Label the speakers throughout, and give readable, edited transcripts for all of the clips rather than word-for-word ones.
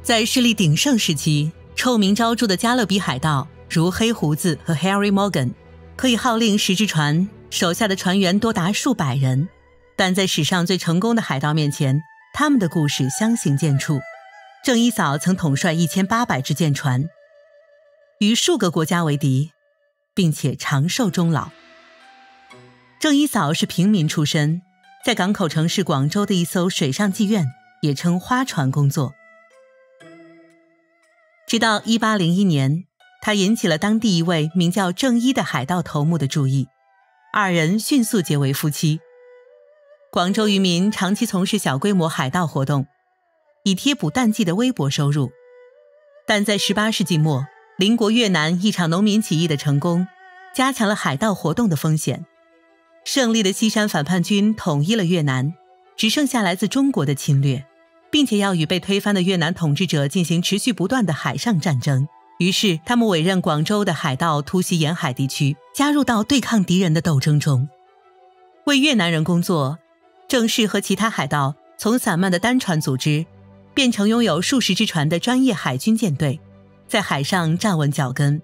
Speaker 1: 在势力鼎盛时期，臭名昭著的加勒比海盗如黑胡子和 Harry Morgan 可以号令10只船，手下的船员多达数百人，但在史上最成功的海盗面前，他们的故事相形见绌。郑一嫂曾统帅1800只舰船，与数个国家为敌，并且长寿终老。郑一嫂是平民出身，在港口城市广州的一艘水上妓院，也称花船工作。直到1801年，他引起了当地一位名叫郑一的海盗头目的注意，二人迅速结为夫妻。广州渔民长期从事小规模海盗活动，以贴补淡季的微薄收入。但在18世纪末，邻国越南一场农民起义的成功，加强了海盗活动的风险。胜利的西山反叛军统一了越南，只剩下来自中国的侵略，并且要与被推翻的越南统治者进行持续不断的海上战争。于是他们委任广州的海盗突袭沿海地区，加入到对抗敌人的斗争中。为越南人工作，郑氏和其他海盗从散漫的单船组织变成拥有数十只船的专业海军舰队，在海上站稳脚跟。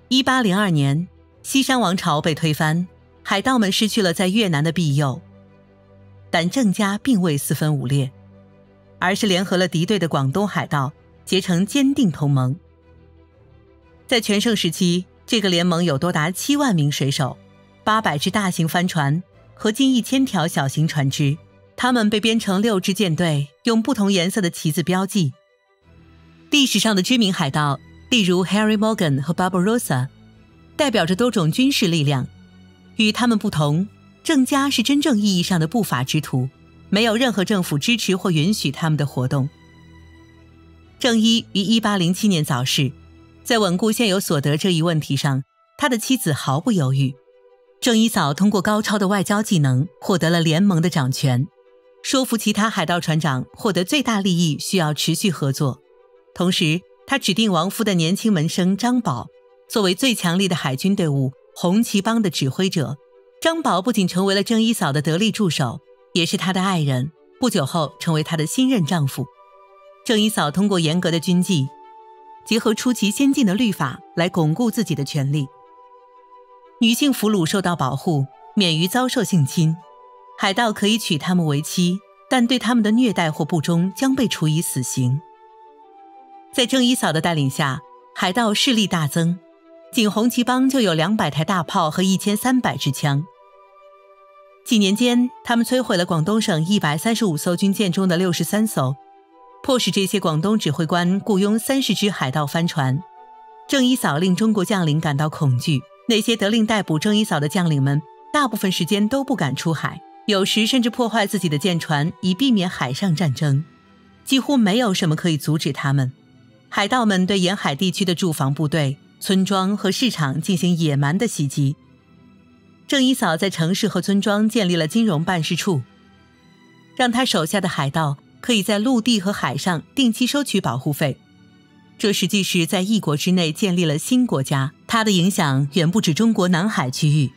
Speaker 1: 1802年，西山王朝被推翻，海盗们失去了在越南的庇佑，但郑家并未四分五裂，而是联合了敌对的广东海盗，结成坚定同盟。在全盛时期，这个联盟有多达7万名水手，800只大型帆船和近1000条小型船只，他们被编成6支舰队，用不同颜色的旗子标记。历史上的知名海盗，例如 Harry Morgan 和 Barbarossa， 代表着多种军事力量。与他们不同，郑家是真正意义上的不法之徒，没有任何政府支持或允许他们的活动。郑一于1807年早逝，在稳固现有所得这一问题上，他的妻子毫不犹豫。郑一嫂通过高超的外交技能获得了联盟的掌权，说服其他海盗船长获得最大利益需要持续合作。同时，他指定亡夫的年轻门生张宝作为最强力的海军队伍红旗帮的指挥者。张宝不仅成为了郑一嫂的得力助手，也是她的爱人，不久后成为她的新任丈夫。郑一嫂通过严格的军纪，结合出奇先进的律法来巩固自己的权利。女性俘虏受到保护，免于遭受性侵，海盗可以娶她们为妻，但对他们的虐待或不忠将被处以死刑。在郑一嫂的带领下，海盗势力大增，仅红旗帮就有200台大炮和1300支枪。几年间，他们摧毁了广东省135艘军舰中的63艘，迫使这些广东指挥官雇佣30只海盗帆船。郑一嫂令中国将领感到恐惧，那些得令逮捕郑一嫂的将领们大部分时间都不敢出海，有时甚至破坏自己的舰船以避免海上战争。几乎没有什么可以阻止他们。海盗们对沿海地区的驻防部队、村庄和市场进行野蛮的袭击。郑一嫂在城市和村庄建立了金融办事处，让他手下的海盗可以在陆地和海上定期收取保护费。这实际是在一国之内建立了新国家，他的影响远不止中国南海区域。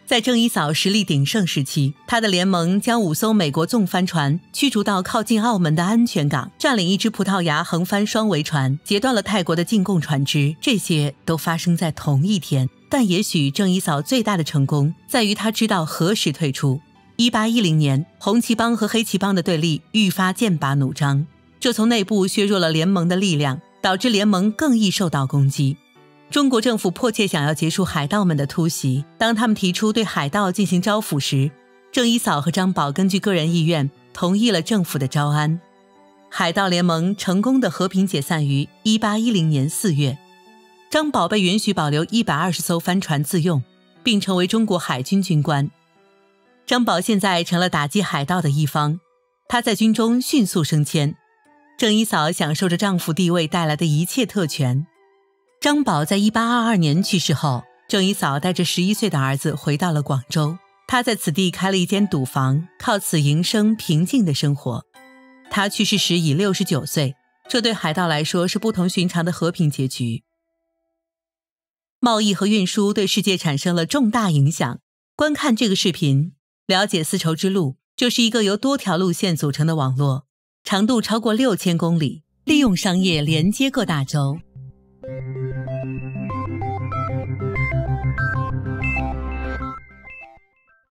Speaker 1: 在郑一嫂实力鼎盛时期，他的联盟将5艘美国纵帆船驱逐到靠近澳门的安全港，占领1只葡萄牙横帆双桅船，截断了泰国的进贡船只。这些都发生在同一天。但也许郑一嫂最大的成功在于他知道何时退出。1810年，红旗帮和黑旗帮的对立愈发剑拔弩张，这从内部削弱了联盟的力量，导致联盟更易受到攻击。中国政府迫切想要结束海盗们的突袭，当他们提出对海盗进行招抚时，郑一嫂和张宝根据个人意愿同意了政府的招安。海盗联盟成功的和平解散于1810年4月，张宝被允许保留120艘帆船自用，并成为中国海军军官。张宝现在成了打击海盗的一方，他在军中迅速升迁。郑一嫂享受着丈夫地位带来的一切特权。张宝在1822年去世后，郑一嫂带着11岁的儿子回到了广州。他在此地开了一间赌房，靠此营生平静的生活。他去世时已69岁，这对海盗来说是不同寻常的和平结局。贸易和运输对世界产生了重大影响。观看这个视频，了解丝绸之路，这是一个由多条路线组成的网络。长度超过6000公里，利用商业连接各大洲。